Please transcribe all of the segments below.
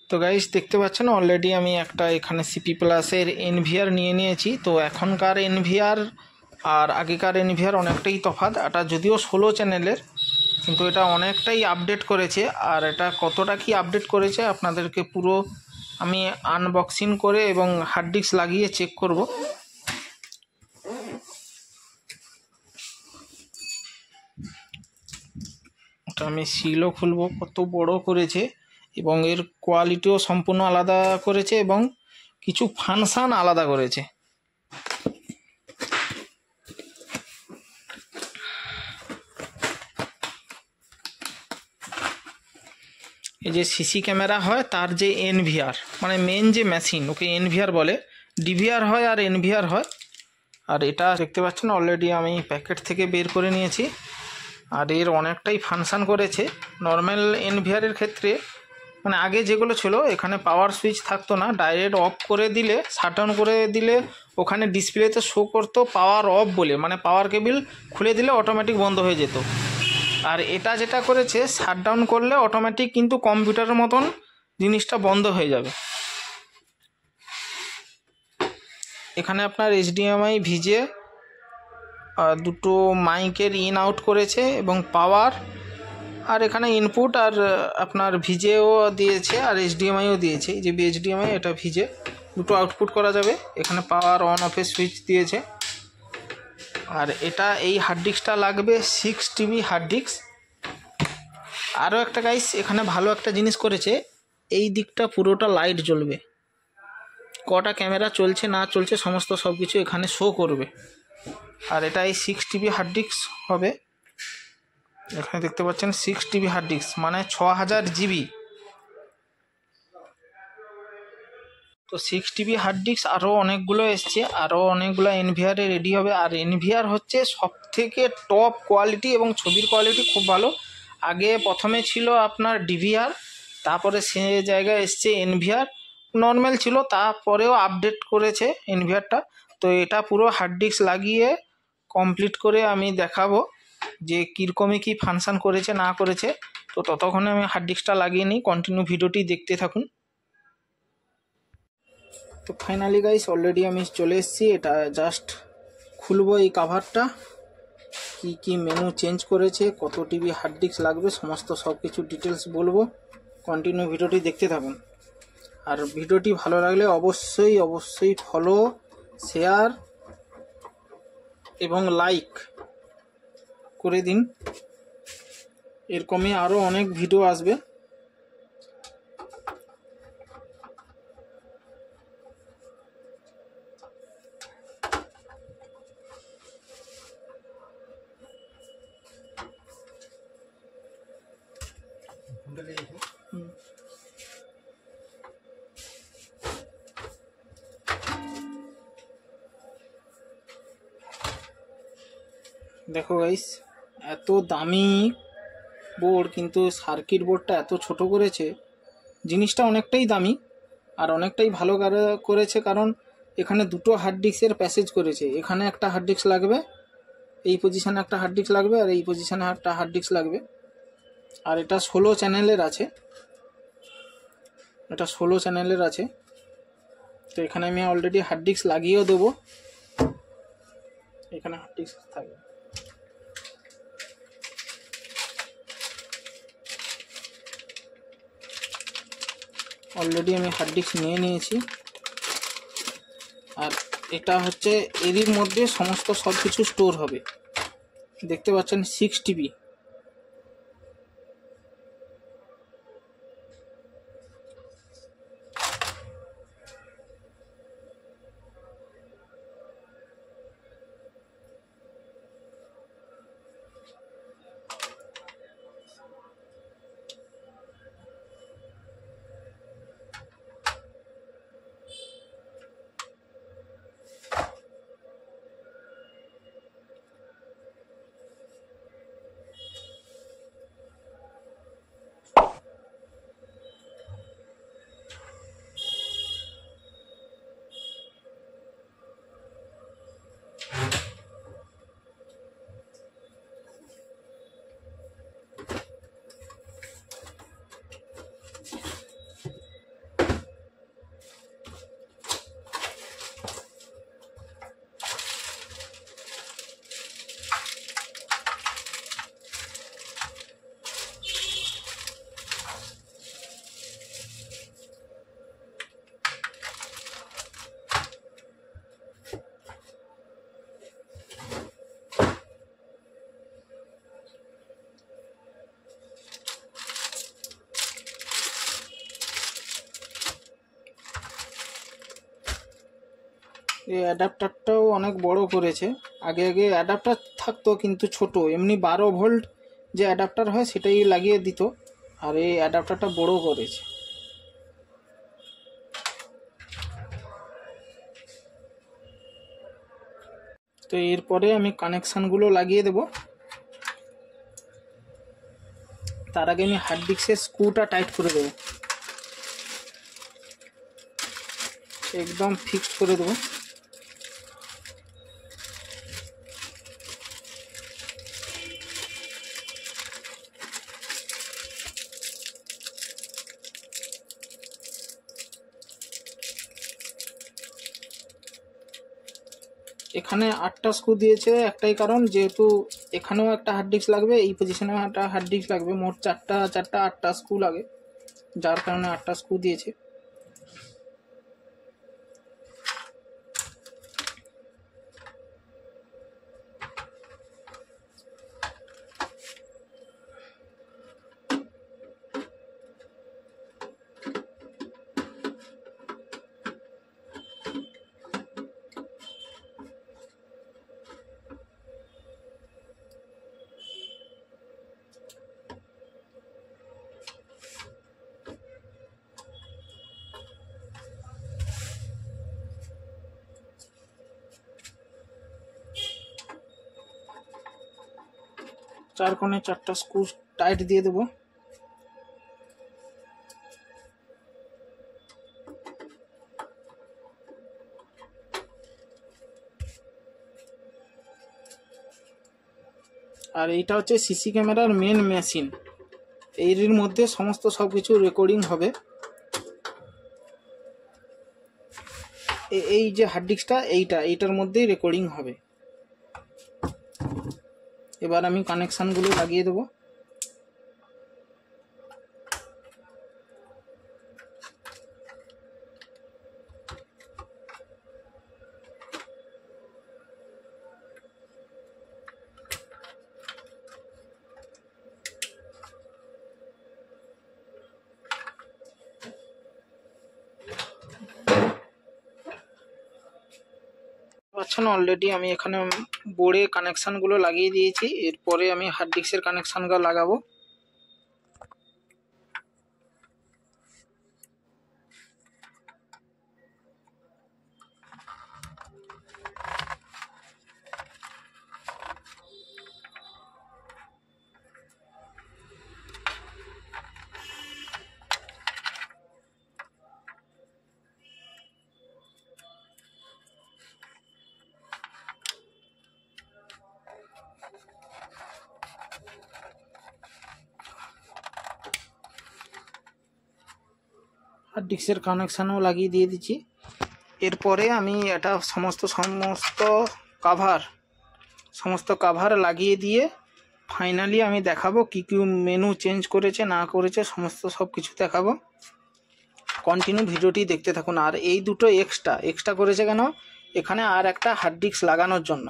তো গাইস দেখতে পাচ্ছেন অলরেডি আমি একটা এখানে সিপি প্লাসের এনভিআর নিয়ে নিয়েছি। তো এখনকার এনভিআর আর আগেকার এনভিআর অনেকটাই তফাৎ। এটা যদিও 16 চ্যানেলের, কিন্তু এটা অনেকটাই আপডেট করেছে। আর এটা কতটা কি আপডেট করেছে আপনাদেরকে পুরো আমি আনবক্সিং করে এবং হার্ড ডিস্ক লাগিয়ে চেক করব। এটা আমি সিলও খুলবো, কত বড় করেছে এবং এর কোয়ালিটিও সম্পূর্ণ আলাদা করেছে এবং কিছু ফাংশন আলাদা করেছে। এই যে সিসি ক্যামেরা হয় তার যে এনভিআর মানে মেন যে মেশিন, ওকে এনভিআর বলে। ডিভিআর হয় আর এনভিআর হয়। আর এটা দেখতে পাচ্ছেন অলরেডি আমি প্যাকেট থেকে বের করে নিয়েছি। আর এর অনেকটাই ফাংশন করেছে। নর্মাল এনভিআরের ক্ষেত্রে মানে আগে যেগুলো ছিল এখানে পাওয়ার সুইচ থাকতো না, ডাইরেক্ট অফ করে দিলে শাট ডাউন করে দিলে ওখানে ডিসপ্লেতে শো করতো পাওয়ার অফ বলে, মানে পাওয়ার কেবিল খুলে দিলে অটোমেটিক বন্ধ হয়ে যেত। আর এটা যেটা করেছে শাট ডাউন করলে অটোমেটিক কিন্তু কম্পিউটারের মতন জিনিসটা বন্ধ হয়ে যাবে। এখানে আপনার এইচডিএমআই ভিজে দুটো মাইকের ইন আউট করেছে এবং পাওয়ার, আর এখানে ইনপুট আর আপনার ভিজেও দিয়েছে আর এইচডিএমআইও দিয়েছে। এই যে এইচডিএমআই, এটা ভিজে, দুটো আউটপুট করা যাবে। এখানে পাওয়ার অন অফের সুইচ দিয়েছে। আর এটা এই হার্ড ডিস্কটা লাগবে 6 টিবি হার্ড ডিস্ক। আরও একটা গাইস এখানে ভালো একটা জিনিস করেছে, এই দিকটা পুরোটা লাইট জ্বলবে, কটা ক্যামেরা চলছে না চলছে সমস্ত সব কিছু এখানে শো করবে। আর এটা এই 6 টিবি হার্ড ডিস্ক হবে। এখানে দেখতে পাচ্ছেন 6 টিবি হার্ড ডিস্ক মানে 6000 জিবি। তো 6 টিবি হার্ড ডিস্ক আরও অনেকগুলো এসছে, আরও অনেকগুলো এনভিআরে রেডি হবে। আর এনভিআর হচ্ছে সব থেকে টপ কোয়ালিটি এবং ছবির কোয়ালিটি খুব ভালো। আগে প্রথমে ছিল আপনার ডিভিআর, তারপরে সে জায়গায় এসছে এনভিআর। নর্মাল ছিল, তারপরেও আপডেট করেছে এনভিআরটা। তো এটা পুরো হার্ড ডিস্ক লাগিয়ে কমপ্লিট করে আমি দেখাবো যে কীরকমই কী ফাংশন করেছে না করেছে। তো ততক্ষণে আমি হার্ড ডিস্কটা লাগিয়ে নিই, কন্টিনিউ ভিডিওটি দেখতে থাকুন। তো ফাইনালি গাইস অলরেডি আমি চলে এসেছি। এটা জাস্ট খুলবো এই কাভারটা, কি কি মেনু চেঞ্জ করেছে, কত টিবি হার্ড ডিস্ক লাগবে, সমস্ত সব কিছু ডিটেলস বলবো। কন্টিনিউ ভিডিওটি দেখতে থাকুন। আর ভিডিওটি ভালো লাগলে অবশ্যই অবশ্যই ফলো, শেয়ার এবং লাইক করে দিন। এরকমই আরও অনেক ভিডিও আসবে। দেখো গাইস, এত দামি বোর্ড কিন্তু সার্কিট বোর্ডটা এত ছোট করেছে। জিনিসটা অনেকটাই দামি আর অনেকটাই ভালো করেছে, কারণ এখানে দুটো হার্ড ডিস্কের প্যাসেজ করেছে। এখানে একটা হার্ড ডিস্ক লাগবে, এই পজিশানে একটা হার্ড ডিস্ক লাগবে, আর এই পজিশানে একটা হার্ড ডিস্ক লাগবে। আর এটা 16 চ্যানেলের আছে, এটা 16 চ্যানেলের আছে। তো এখানে আমি অলরেডি হার্ড ডিস্ক লাগিয়েও দেবো, এখানে হার্ড ডিস্ক থাকবে। অলরেডি আমি হার্ড ডিস্ক নিয়ে নিয়েছি। আর এটা হচ্ছে এরই মধ্যে সমস্ত সব কিছু স্টোর হবে। দেখতে পাচ্ছেন 6 টিবি। এই অ্যাডাপ্টারটাও অনেক বড় করেছে। আগে আগে অ্যাডাপ্টার থাকতো কিন্তু ছোট, এমনি 12 ভোল্ট যে অ্যাডাপ্টার হয় সেটাই লাগিয়ে দিত, আর এই অ্যাডাপ্টারটা বড় করেছে। তো এরপরে আমি কানেকশানগুলো লাগিয়ে দেব। তার আগে আমি হার্ড ডিস্কের স্ক্রুটা টাইট করে দেবো, একদম ফিক্সড করে দেবো। এখানে 8টা স্ক্রু দিয়েছে, একটাই কারণ যেহেতু এখানেও একটা হার্ড ডিস্ক লাগবে, এই পজিশনেও একটা হার্ড ডিস্ক লাগবে, মোট 8টা স্ক্রু লাগে, যার কারণে 8টা স্ক্রু দিয়েছে। চার কোণে 4টা স্ক্রু টাইট দিয়ে দেবো। আর এইটা হচ্ছে সিসি ক্যামেরার মেন মেশিন, এর মধ্যে সমস্ত সব কিছু রেকর্ডিং হবে। এই যে হার্ড ডিস্কটা এইটার মধ্যেই রেকর্ডিং হবে। এবার আমি কানেকশানগুলো লাগিয়ে দেবো। পাচ্ছেন অলরেডি আমি এখানে বোর্ডে কানেকশানগুলো লাগিয়ে দিয়েছি, এরপরে আমি হার্ড ডিস্কের কানেকশানগুলো লাগাবো। হার্ড ডিস্কের কানেকশানও লাগিয়ে দিয়ে দিচ্ছি। এরপরে আমি এটা সমস্ত কাভার লাগিয়ে দিয়ে ফাইনালি আমি দেখাবো কি কি মেনু চেঞ্জ করেছে না করেছে, সমস্ত সব কিছু দেখাবো। কন্টিনিউ ভিডিওটি দেখতে থাকুন। আর এই দুটো এক্সট্রা করেছে কেন, এখানে আর একটা হার্ড ডিস্ক লাগানোর জন্য।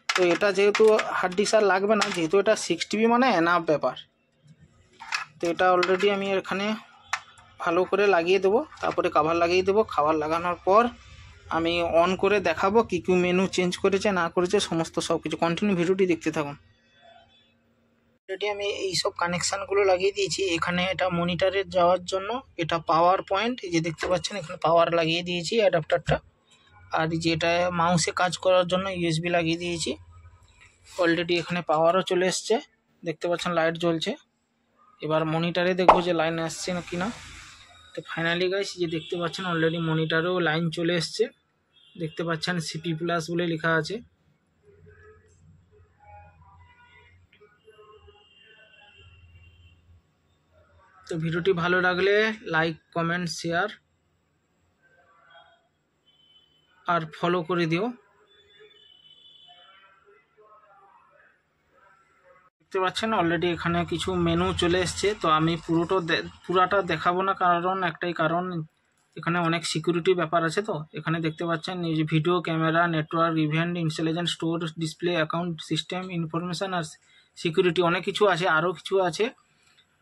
তো এটা যেহেতু হার্ড ডিস্ক আর লাগবে না, যেহেতু এটা 6 TB মানে এনাফ ব্যাপার। তো এটা অলরেডি আমি এখানে ভালো করে লাগিয়ে দেবো, তারপরে কাভার লাগিয়ে দেবো। খাবার লাগানোর পর আমি অন করে দেখাবো কি কি মেনু চেঞ্জ করেছে না করেছে, সমস্ত সব কিছু। কন্টিনিউ ভিডিওটি দেখতে থাকুন। অলরেডি আমি এইসব কানেকশানগুলো লাগিয়ে দিয়েছি। এখানে এটা মনিটরে যাওয়ার জন্য, এটা পাওয়ার পয়েন্ট, এই যে দেখতে পাচ্ছেন এখানে পাওয়ার লাগিয়ে দিয়েছি অ্যাডাপ্টারটা। আর যেটা মাউসে কাজ করার জন্য USB লাগিয়ে দিয়েছি। অলরেডি এখানে পাওয়ারও চলে এসছে, দেখতে পাচ্ছেন লাইট জ্বলছে। এবার মনিটরে দেখবো যে লাইন আসছে না কি না। তো ফাইনালি গাইস, যে দেখতে পাচ্ছেন অলরেডি মনিটরেও লাইন চলে এসছে, দেখতে পাচ্ছেন CP+ বলে লেখা আছে। তো ভিডিওটি ভালো লাগলে লাইক, কমেন্ট, শেয়ার আর ফলো করে দিও। দেখতে পাচ্ছেন অলরেডি এখানে কিছু মেনু চলে এসছে। তো আমি পুরাটা দেখাবো না, কারণ একটাই কারণ, এখানে অনেক সিকিউরিটি ব্যাপার আছে। তো এখানে দেখতে পাচ্ছেন এই যে video, camera, network, event, installation, store, display, account, system, information আর সিকিউরিটি, অনেক কিছু আছে, আরও কিছু আছে।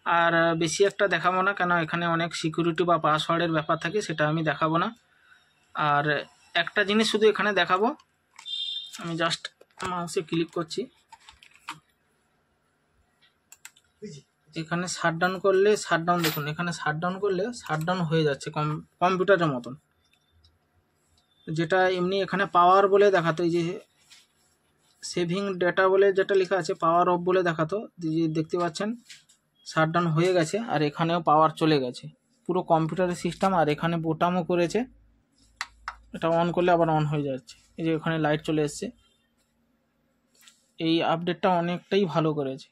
আর বেশি একটা দেখাবো না, কেন এখানে অনেক সিকিউরিটি বা পাসওয়ার্ডের ব্যাপার থাকে, সেটা আমি দেখাবো না। আর একটা জিনিস শুধু এখানে দেখাবো, আমি জাস্ট মাউসে ক্লিক করছি, এখানে শাটডাউন করলে শাটডাউন, দেখুন এখানে শাটডাউন করলে শাটডাউন হয়ে যাচ্ছে কম্পিউটারের মতন। যেটা এমনি এখানে পাওয়ার বলে দেখাতো, এই যে সেভিং ডেটা বলে যেটা লেখা আছে পাওয়ার অফ বলে দেখাতো, যে দেখতে পাচ্ছেন শাটডাউন হয়ে গেছে, আর এখানেও পাওয়ার চলে গেছে পুরো কম্পিউটারের সিস্টেম। আর এখানে বোতামও করেছে, এটা অন করলে আবার অন হয়ে যাচ্ছে, এই যে এখানে লাইট চলে এসছে। এই আপডেটটা অনেকটাই ভালো করেছে।